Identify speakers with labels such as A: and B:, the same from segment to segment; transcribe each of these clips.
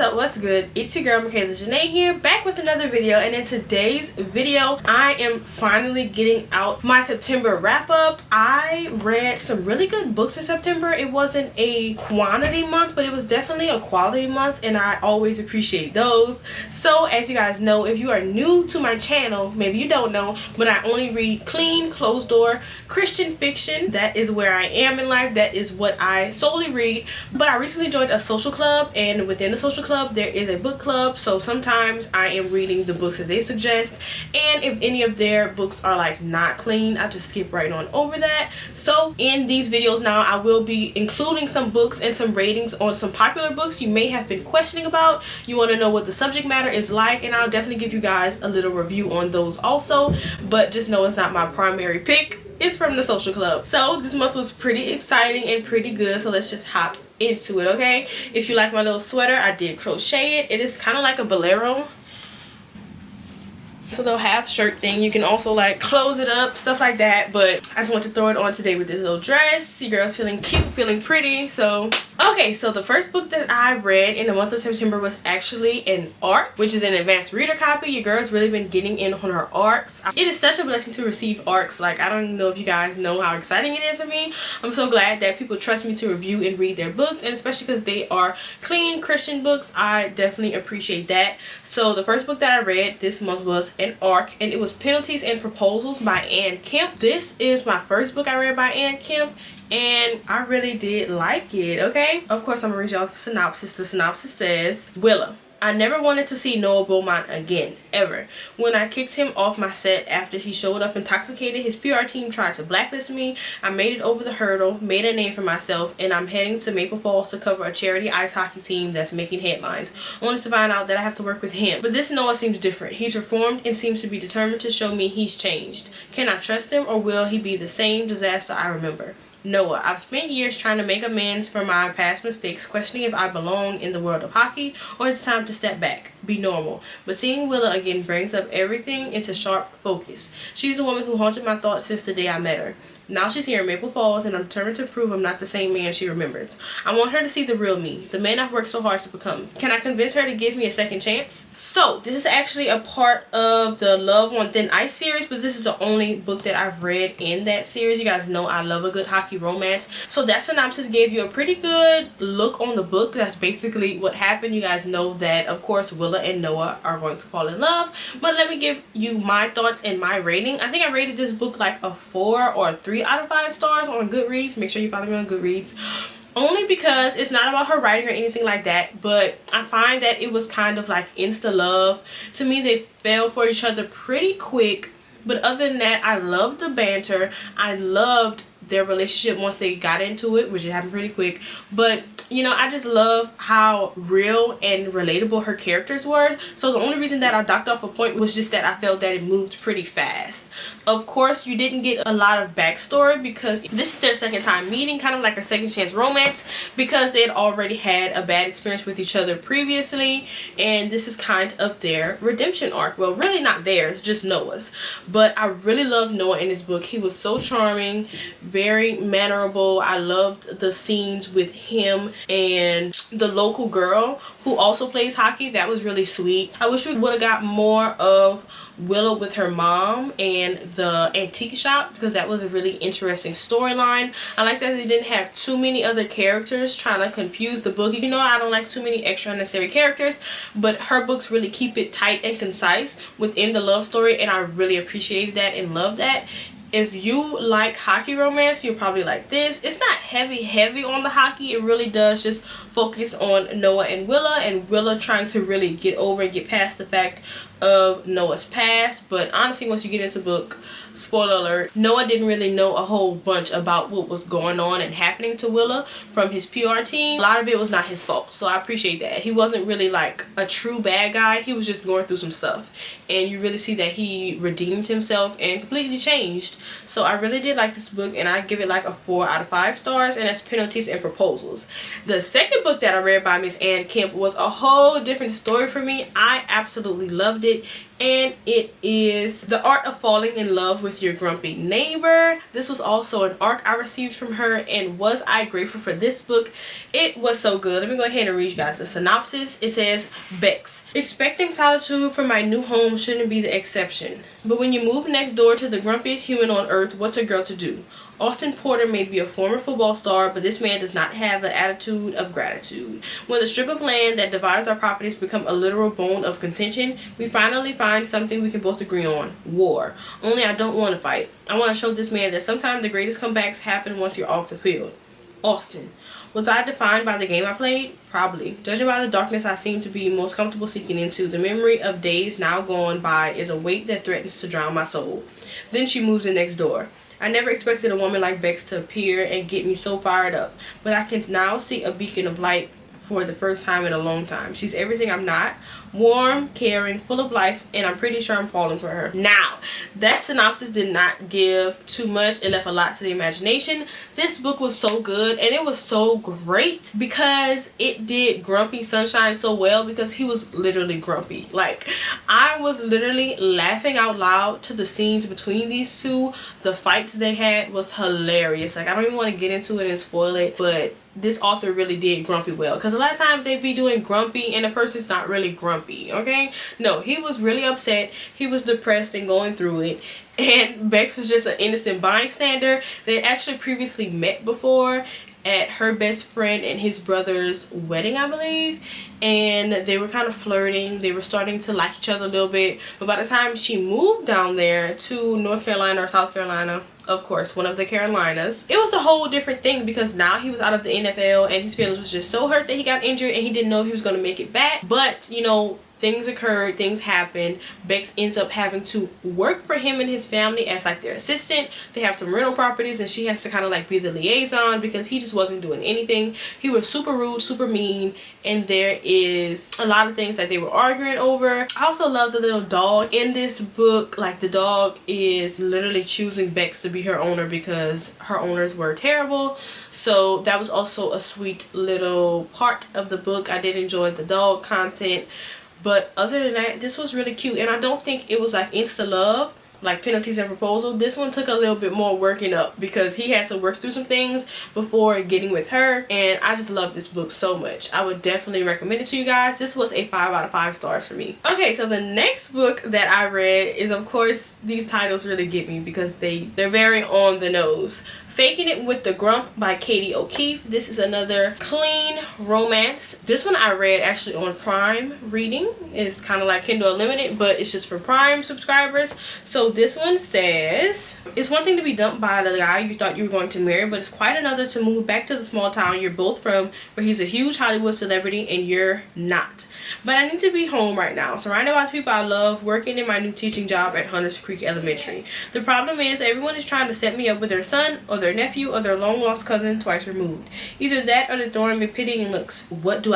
A: up, what's good? It's your girl Michaela Janae here, back with another video. And in today's video I am finally getting out my September wrap up. I read some really good books in September. It wasn't a quantity month, but it was definitely a quality month, and I always appreciate those. So as you guys know, if you are new to my channel, maybe you don't know, but I only read clean, closed door Christian fiction. That is where I am in life. That is what I solely read. But I recently joined a social club, and within the social club there is a book club, so sometimes I am reading the books that they suggest, and if any of their books are like not clean, I just skip right on over that. So in these videos now I will be including some books and some ratings on some popular books you may have been questioning about. You want to know what the subject matter is like, and I'll definitely give you guys a little review on those also, but just know it's not my primary pick. It's from the social club. So this month was pretty exciting and pretty good, so let's just hop into it. Okay, if you like my little sweater, I did crochet it. It is kind of like a bolero, so they'll have shirt thing. You can also like close it up, stuff like that, but I just want to throw it on today with this little dress. Your girl's feeling cute, feeling pretty. So okay, so the first book that I read in the month of September was actually an ARC, which is an advanced reader copy. Your girl's really been getting in on her ARCs. It is such a blessing to receive ARCs. Like, I don't know if you guys know how exciting it is for me. I'm so glad that people trust me to review and read their books, and especially because they are clean Christian books. I definitely appreciate that. So the first book that I read this month was an ARC, and it was Penalties and Proposals by Ann Kemp. This is my first book I read by Ann Kemp, and I really did like it. Okay, of course I'm gonna read y'all the synopsis. The synopsis says, Willa: I never wanted to see Noah Beaumont again, ever. When I kicked him off my set after he showed up intoxicated, his PR team tried to blacklist me. I made it over the hurdle, made a name for myself, and I'm heading to Maple Falls to cover a charity ice hockey team that's making headlines, only to find out that I have to work with him. But this Noah seems different. He's reformed and seems to be determined to show me he's changed. Can I trust him, or will he be the same disaster I remember? Noah: I've spent years trying to make amends for my past mistakes, questioning if I belong in the world of hockey or it's time to step back, be normal. But seeing Willa again brings up everything into sharp focus. She's a woman who haunted my thoughts since the day I met her. Now she's here in Maple Falls, and I'm determined to prove I'm not the same man she remembers. I want her to see the real me, the man I've worked so hard to become. Can I convince her to give me a second chance? So this is actually a part of the Love on Thin Ice series, but this is the only book that I've read in that series. You guys know I love a good hockey romance, so that synopsis gave you a pretty good look on the book. That's basically what happened. You guys know that of course Willa and Noah are going to fall in love, but let me give you my thoughts and my rating. I think I rated this book like a 4 or a 3 out of 5 stars on Goodreads. Make sure you follow me on Goodreads, only because it's not about her writing or anything like that, but I find that it was kind of like insta love. To me, they fell for each other pretty quick, but other than that, I loved the banter. I loved their relationship once they got into it, which it happened pretty quick. But you know, I just love how real and relatable her characters were. So the only reason that I docked off a point was just that I felt that it moved pretty fast. Of course, you didn't get a lot of backstory because this is their second time meeting, kind of like a second chance romance, because they had already had a bad experience with each other previously, and this is kind of their redemption arc. Well, really not theirs, just Noah's. But I really loved Noah in this book. He was so charming, very mannerable. I loved the scenes with him and the local girl who also plays hockey. That was really sweet. I wish we would have got more of Willa with her mom and the antique shop, because that was a really interesting storyline. I like that they didn't have too many other characters trying to confuse the book. You know, I don't like too many extra unnecessary characters, but her books really keep it tight and concise within the love story, and I really appreciated that and loved that. If you like hockey romance, you'll probably like this. It's not heavy on the hockey. It really does just focus on Noah and Willa trying to really get over and get past the fact of Noah's past. But honestly, once you get into the book, spoiler alert, Noah didn't really know a whole bunch about what was going on and happening to Willa from his PR team. A lot of it was not his fault, so I appreciate that. He wasn't really like a true bad guy. He was just going through some stuff, and you really see that he redeemed himself and completely changed. So I really did like this book, and I give it like a 4 out of 5 stars, and that's Penalties and Proposals. The second book that I read by Miss Ann Kemp was a whole different story for me. I absolutely loved it. and it is The Art of Falling in Love with Your Grumpy Neighbor. This was also an arc I received from her, and was I grateful for this book. It was so good. Let me go ahead and read you guys the synopsis. It says, Bex, expecting solitude from my new home shouldn't be the exception. But when you move next door to the grumpiest human on earth, what's a girl to do? Austin Porter may be a former football star, but this man does not have the attitude of gratitude. When the strip of land that divides our properties become a literal bone of contention, we finally find something we can both agree on: war. Only I don't want to fight. I want to show this man that sometimes the greatest comebacks happen once you're off the field. Austin. Was I defined by the game I played? Probably. Judging by the darkness I seem to be most comfortable seeking into, the memory of days now gone by is a weight that threatens to drown my soul. Then she moves in next door. I never expected a woman like Bex to appear and get me so fired up, but I can now see a beacon of light for the first time in a long time. She's everything I'm not. Warm, caring, full of life, and I'm pretty sure I'm falling for her. Now, that synopsis did not give too much. It left a lot to the imagination. This book was so good, and it was so great because it did Grumpy Sunshine so well, because he was literally grumpy. Like, I was literally laughing out loud to the scenes between these two. The fights they had was hilarious. Like, I don't even want to get into it and spoil it, but this author really did Grumpy well, because a lot of times they be doing grumpy and the person's not really grumpy, okay? No, he was really upset. He was depressed and going through it, and Bex was just an innocent bystander. They had actually previously met before at her best friend and his brother's wedding, I believe, and they were kind of flirting. They were starting to like each other a little bit, but by the time she moved down there to North Carolina or South Carolina, of course, one of the Carolinas, it was a whole different thing, because now he was out of the NFL and his feelings was just so hurt that he got injured and he didn't know if he was going to make it back. But, you know, things occurred, things happened. Bex ends up having to work for him and his family as like their assistant. They have some rental properties and she has to kind of like be the liaison, because he just wasn't doing anything. He was super rude, super mean, and there is a lot of things that they were arguing over. I also love the little dog in this book. Like, the dog is literally choosing Bex to be her owner because her owners were terrible. So that was also a sweet little part of the book. I did enjoy the dog content. But other than that, this was really cute. And I don't think it was like insta love like Penalties and Proposals. This one took a little bit more working up, because he had to work through some things before getting with her. And I just love this book so much. I would definitely recommend it to you guys. This was a 5 out of 5 stars for me. Okay, so the next book that I read is, of course, these titles really get me because they're very on the nose. Faking It with the Grump by Katie O'Keefe. This is another clean romance. This one I read actually on Prime Reading. It's kind of like Kindle Unlimited, but it's just for Prime subscribers. So this one says, it's one thing to be dumped by the guy you thought you were going to marry, but it's quite another to move back to the small town you're both from, where he's a huge Hollywood celebrity and you're not. But I need to be home right now, surrounded by the people I love, working in my new teaching job at Hunters Creek Elementary. The problem is everyone is trying to set me up with their son or their nephew or their long lost cousin twice removed. Either that or they're throwing me pitying looks. What do?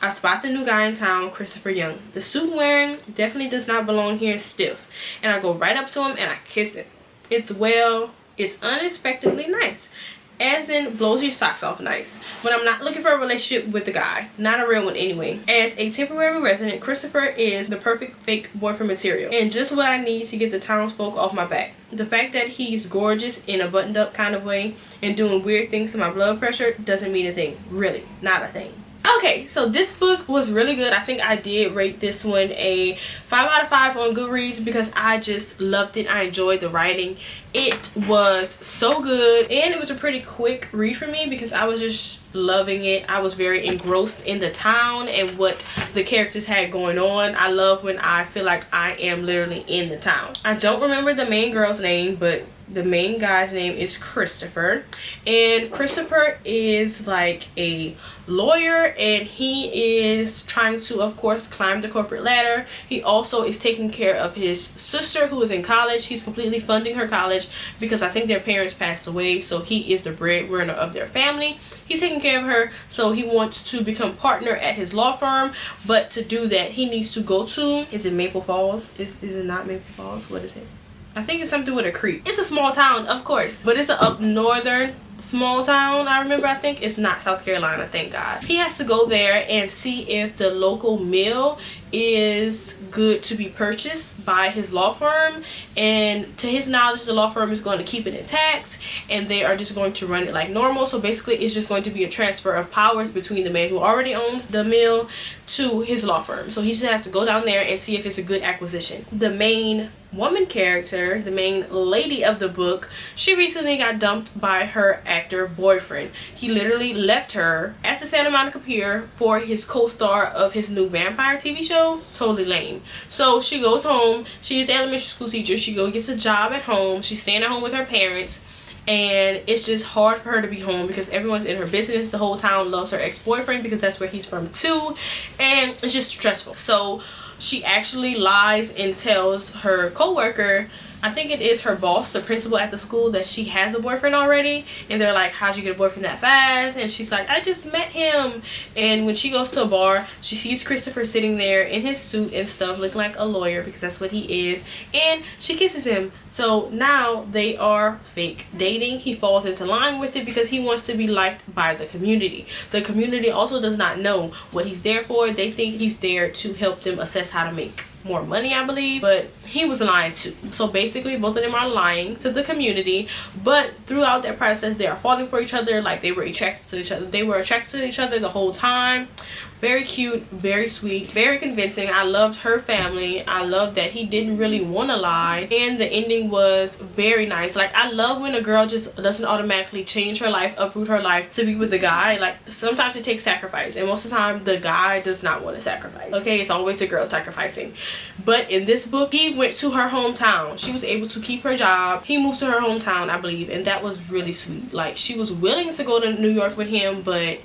A: I spot the new guy in town, Christopher Young. The suit wearing definitely does not belong here, stiff. And I go right up to him and I kiss him. It's unexpectedly nice. As in, blows your socks off nice. But I'm not looking for a relationship with the guy. Not a real one anyway. As a temporary resident, Christopher is the perfect fake boyfriend material. And just what I need to get the townsfolk off my back. The fact that he's gorgeous in a buttoned up kind of way and doing weird things to my blood pressure doesn't mean a thing. Really, not a thing. Okay, so this book was really good. I think I did rate this one a 5 out of 5 on Goodreads because I just loved it. I enjoyed the writing. It was so good, and it was a pretty quick read for me because I was just loving it. I was very engrossed in the town and what the characters had going on. I love when I feel like I am literally in the town. I don't remember the main girl's name, but the main guy's name is Christopher, and Christopher is like a lawyer and he is trying to, of course, climb the corporate ladder. He also is taking care of his sister who is in college. He's completely funding her college because I think their parents passed away, so he is the breadwinner of their family. He's taking care of her, so he wants to become partner at his law firm, but to do that he needs to go to, is it Maple Falls? Is it not Maple Falls? What is it? I think it's something with a creek. It's a small town, of course, but it's an up northern small town. I think it's not South Carolina, thank God. He has to go there and see if the local mill is good to be purchased by his law firm, and to his knowledge the law firm is going to keep it intact and they are just going to run it like normal. So basically it's just going to be a transfer of powers between the man who already owns the mill to his law firm. So he just has to go down there and see if it's a good acquisition. The main woman character, the main lady of the book, she recently got dumped by her actor boyfriend. He literally left her at the Santa Monica Pier for his co-star of his new vampire TV show. Totally lame. So she goes home. She's an elementary school teacher. She gets a job at home. She's staying at home with her parents, and it's just hard for her to be home because everyone's in her business. The whole town loves her ex-boyfriend because that's where he's from too, and it's just stressful. So she actually lies and tells her co-worker, I think it is her boss, the principal at the school, that she has a boyfriend already. And they're like, how'd you get a boyfriend that fast? And she's like, I just met him. And when she goes to a bar, she sees Christopher sitting there in his suit and stuff, looking like a lawyer because that's what he is, and she kisses him. So now they are fake dating. He falls into line with it because he wants to be liked by the community. The community also does not know what he's there for. They think he's there to help them assess how to make more money, I believe, but he was lying too. So basically both of them are lying to the community, but throughout that process they are falling for each other. Like, they were attracted to each other. They were attracted to each other the whole time. Very cute, very sweet, very convincing. I loved her family. I loved that he didn't really want to lie, and the ending was very nice. Like, I love when a girl just doesn't automatically change her life, uproot her life to be with a guy. Like, sometimes it takes sacrifice, and most of the time the guy does not want to sacrifice. Okay, it's always the girl sacrificing. But in this book, he went to her hometown. She was able to keep her job. He moved to her hometown, I believe, and that was really sweet. Like, she was willing to go to New York with him, but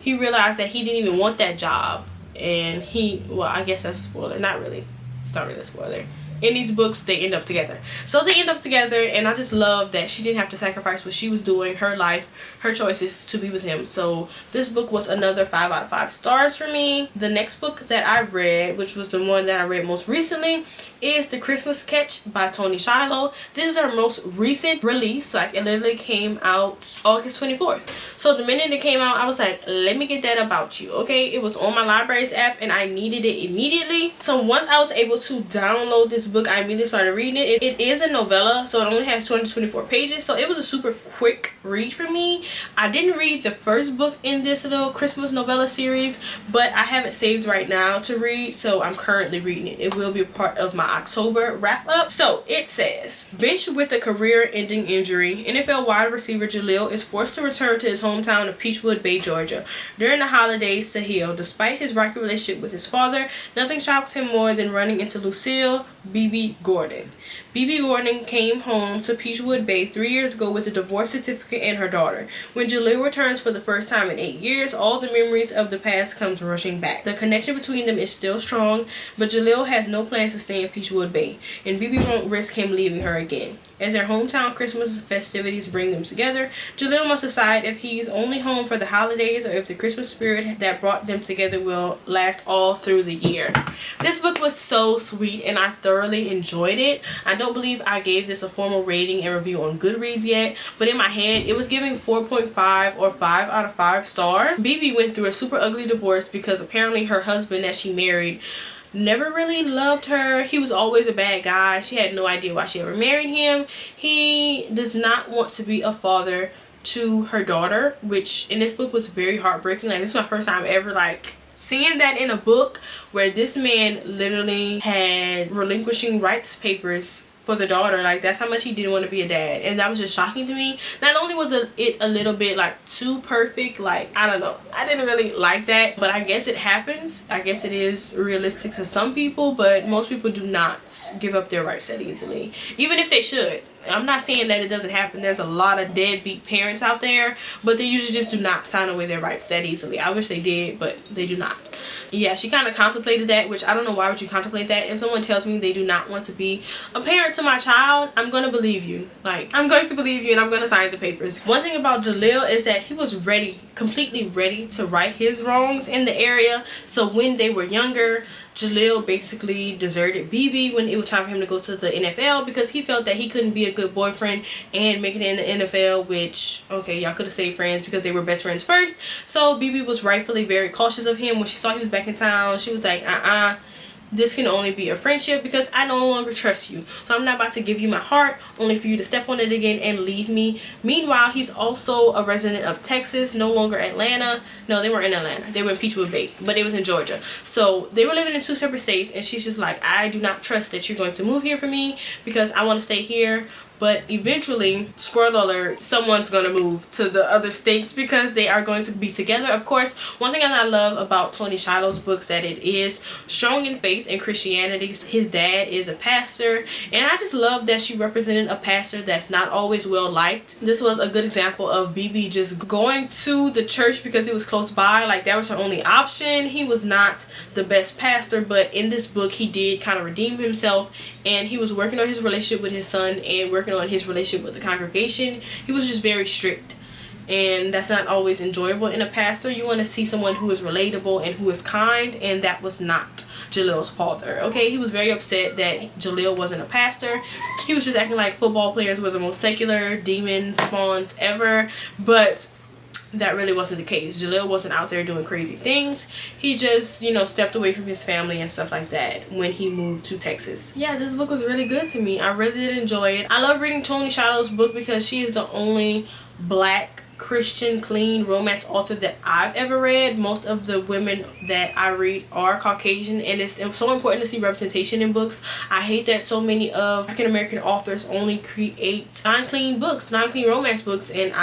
A: he realized that he didn't even want that job. And well, I guess that's a spoiler. Not really. It's not really a spoiler. In these books, they end up together. So they end up together, and I just love that she didn't have to sacrifice what she was doing, her life, her choices, to be with him. So this book was another 5 out of 5 stars for me. The next book that I read, which was the one that I read most recently, is The Christmas Sketch by Toni Shiloh. This is her most recent release. Like, it literally came out August 24th. So the minute it came out, I was like, let me get that about you. Okay, it was on my library's app and I needed it immediately. So once I was able to download this book, I immediately started reading it. It is a novella, so it only has 224 pages, so it was a super quick read for me. I didn't read the first book in this little Christmas novella series, but I have it saved right now to read, so I'm currently reading it. It will be a part of my October wrap up. So it says, benched with a career-ending injury, NFL wide receiver Jaleel is forced to return to his hometown of Peachwood Bay, Georgia during the holidays to heal. Despite his rocky relationship with his father, nothing shocks him more than running into Lucille BB Gordon. BB Gordon came home to Peachwood Bay 3 years ago with a divorce certificate and her daughter. When Jaleel returns for the first time in 8 years, all the memories of the past comes rushing back. The connection between them is still strong, but Jaleel has no plans to stay in Peachwood Bay, and BB won't risk him leaving her again. As their hometown Christmas festivities bring them together, Jaleel must decide if he's only home for the holidays or if the Christmas spirit that brought them together will last all through the year. This book was so sweet and I thoroughly enjoyed it. I don't believe I gave this a formal rating and review on Goodreads yet, but in my head it was giving 4.5 or 5 out of 5 stars. BB went through a super ugly divorce because apparently her husband that she married never really loved her. He was always a bad guy. She had no idea why she ever married him. He does not want to be a father to her daughter, which in this book was very heartbreaking. Like, this is my first time ever like seeing that in a book where this man literally had relinquishing rights papers for the daughter. Like, that's how much he didn't want to be a dad, and that was just shocking to me. Not only was it a little bit like too perfect, like, I don't know, I didn't really like that, but I guess it happens. I guess it is realistic to some people, but most people do not give up their rights that easily, even if they should. I'm not saying that it doesn't happen. There's a lot of deadbeat parents out there, but they usually just do not sign away their rights that easily. I wish they did, but they do not. Yeah, she kind of contemplated that, which I don't know, why would you contemplate that? If someone tells me they do not want to be a parent to my child, I'm going to believe you. Like, I'm going to believe you and I'm going to sign the papers. One thing about Jaleel is that he was ready, completely ready to right his wrongs in the area. So when they were younger, Jaleel basically deserted BB when it was time for him to go to the NFL because he felt that he couldn't be a good boyfriend and make it in the NFL, which, okay, y'all could have stayed friends because they were best friends first. So BB was rightfully very cautious of him. When she saw he was back in town, she was like, this can only be a friendship because I no longer trust you. So I'm not about to give you my heart only for you to step on it again and leave me. Meanwhile, he's also a resident of Texas, no longer Atlanta. No, they were in Atlanta. They were in Peachwood Bay, but it was in Georgia. So they were living in 2 separate states, and she's just like, I do not trust that you're going to move here for me because I want to stay here. But eventually, spoiler alert, someone's gonna move to the other states because they are going to be together. Of course, one thing I love about Tony Shiloh's books that it is strong in faith and Christianity. His dad is a pastor, and I just love that she represented a pastor that's not always well liked. This was a good example of BB just going to the church because it was close by. Like, that was her only option. He was not the best pastor, but in this book, he did kind of redeem himself, and he was working on his relationship with his son and working on his relationship with the congregation. He was just very strict, and that's not always enjoyable in a pastor. You want to see someone who is relatable and who is kind, and that was not Jalil's father. Okay, he was very upset that Jalil wasn't a pastor. He was just acting like football players were the most secular demon spawns ever, but that really wasn't the case. Jalil wasn't out there doing crazy things. He just, you know, stepped away from his family and stuff like that when he moved to Texas. Yeah, this book was really good to me. I really did enjoy it. I love reading Tony Shiloh's book because she is the only black Christian clean romance author that I've ever read. Most of the women that I read are Caucasian, and it's so important to see representation in books. I hate that so many of African American authors only create non-clean books, non-clean romance books, and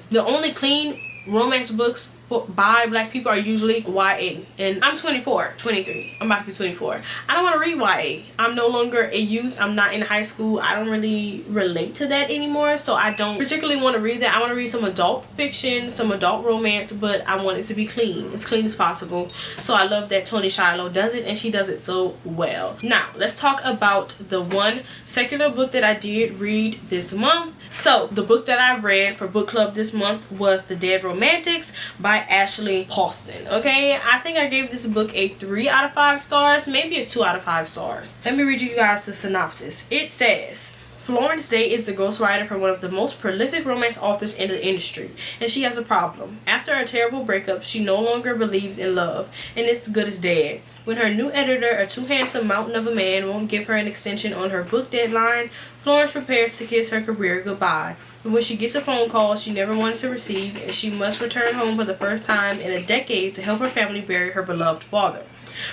A: the only clean romance books by black people are usually YA. And I'm 23. I'm about to be 24. I don't want to read YA. I'm no longer a youth. I'm not in high school. I don't really relate to that anymore, so I don't particularly want to read that. I want to read some adult fiction, some adult romance, but I want it to be clean, as clean as possible. So I love that Tony Shiloh does it, and she does it so well. Now let's talk about the one secular book that I did read this month. So the book that I read for book club this month was The Dead Romantics by Ashley Paulson. Okay, I think I gave this book a 3 out of 5 stars, maybe a 2 out of 5 stars. Let me read you guys the synopsis. It says, Florence Day is the ghostwriter for one of the most prolific romance authors in the industry, and she has a problem. After a terrible breakup, she no longer believes in love, and it's good as dead. When her new editor, a too handsome mountain of a man, won't give her an extension on her book deadline, Florence prepares to kiss her career goodbye. But when she gets a phone call she never wanted to receive, and she must return home for the first time in a decade to help her family bury her beloved father.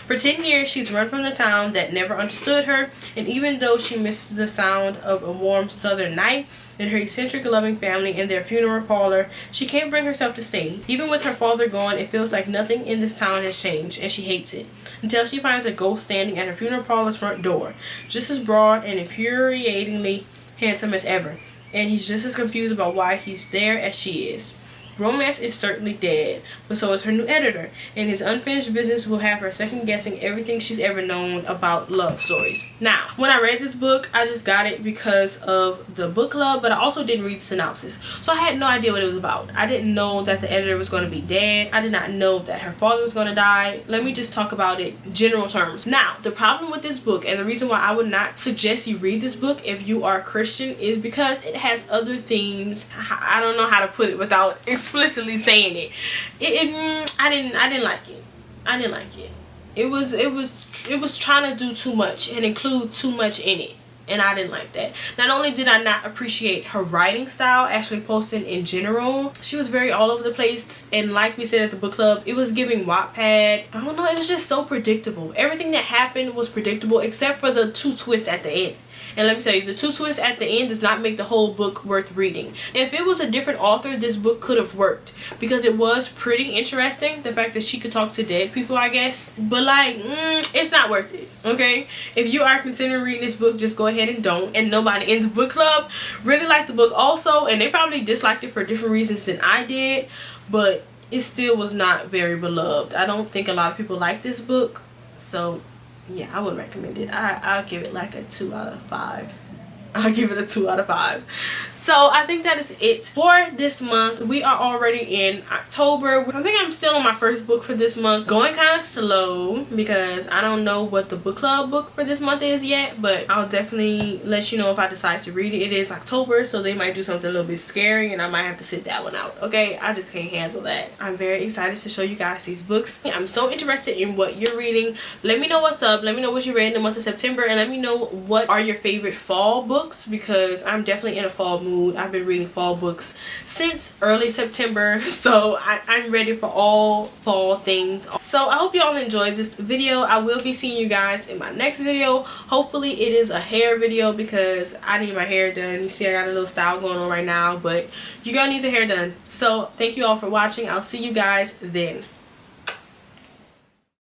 A: For 10 years, she's run from the town that never understood her, and even though she misses the sound of a warm southern night and her eccentric loving family in their funeral parlor, she can't bring herself to stay. Even with her father gone, it feels like nothing in this town has changed, and she hates it. Until she finds a ghost standing at her funeral parlor's front door, just as broad and infuriatingly handsome as ever, and he's just as confused about why he's there as she is. Romance is certainly dead, but so is her new editor, and his unfinished business will have her second-guessing everything she's ever known about love stories. Now, when I read this book, I just got it because of the book club, but I also didn't read the synopsis, so I had no idea what it was about. I didn't know that the editor was going to be dead. I did not know that her father was going to die. Let me just talk about it in general terms. Now, the problem with this book, and the reason why I would not suggest you read this book if you are Christian, is because it has other themes. I don't know how to put it without explicitly saying it. I didn't like it. I didn't like it. It was trying to do too much and include too much in it, and I didn't like that. Not only did I not appreciate her writing style, Ashley Poston in general, she was very all over the place, and like we said at the book club, it was giving Wattpad. I don't know, it was just so predictable. Everything that happened was predictable except for the 2 twists at the end. And let me tell you, the 2 twists at the end does not make the whole book worth reading. If it was a different author, this book could have worked because it was pretty interesting. The fact that she could talk to dead people, I guess. But like, it's not worth it, okay? If you are considering reading this book, just go ahead and don't. And nobody in the book club really liked the book also, and they probably disliked it for different reasons than I did. But it still was not very beloved. I don't think a lot of people like this book. So yeah, I would recommend it. I'll give it like a 2 out of 5. I'll give it a 2 out of 5. So I think that is it for this month. We are already in October. I think I'm still on my first book for this month. Going kind of slow because I don't know what the book club book for this month is yet, but I'll definitely let you know if I decide to read it. It is October, so they might do something a little bit scary and I might have to sit that one out. Okay, I just can't handle that. I'm very excited to show you guys these books. I'm so interested in what you're reading. Let me know what's up. Let me know what you read in the month of September, and let me know what are your favorite fall books, because I'm definitely in a fall mood. I've been reading fall books since early September, so I'm ready for all fall things. So I hope you all enjoyed this video. I will be seeing you guys in my next video. Hopefully it is a hair video because I need my hair done. You see I got a little style going on right now, but your girl needs her hair done. So thank you all for watching. I'll see you guys then.